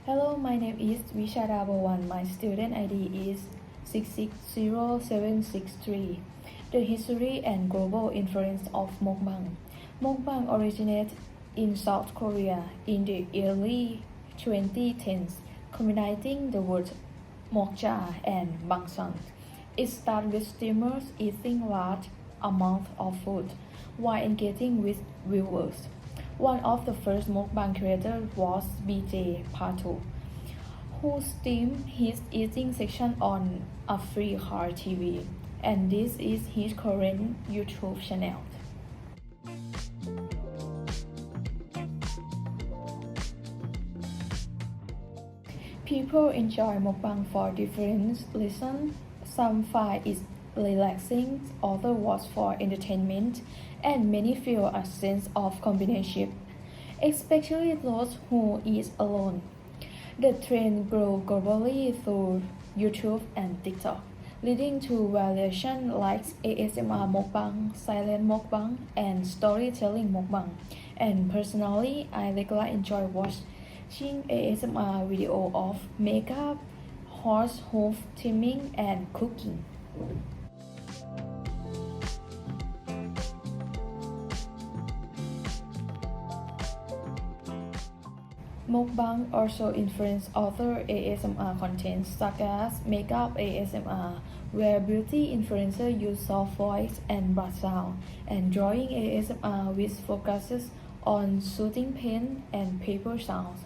Hello, my name is Chada. My student ID is 660763. The history and global influence of Mukbang. Mukbang originated in South Korea in the early 2010s, combining the words mokja and bangsan. It started with streamers eating large amounts of food while engaging with viewers. One of the first mukbang creators was BJ Patu, who streamed his eating section on a free car TV, and this is his current YouTube channel. People enjoy mukbang for different reasons. Some find it relaxing, others watch for entertainment, and many feel a sense of companionship, especially those who eat alone. The trend grew globally through YouTube and TikTok, leading to variations like ASMR mukbang, silent mukbang, and storytelling mukbang. And personally, I regularly enjoy watching ASMR video of makeup, horse hoof trimming, and cooking. Mukbang also influence other ASMR contents such as makeup ASMR, where beauty influencers use soft voice and brush sound, and drawing ASMR which focuses on soothing pain and paper sounds.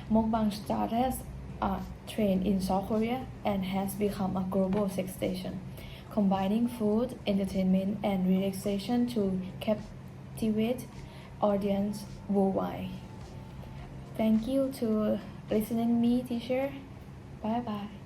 Mukbang started a trend in South Korea and has become a global sensation, combining food, entertainment, and relaxation to captivate audience worldwide. Thank you to listening me, teacher. Bye bye.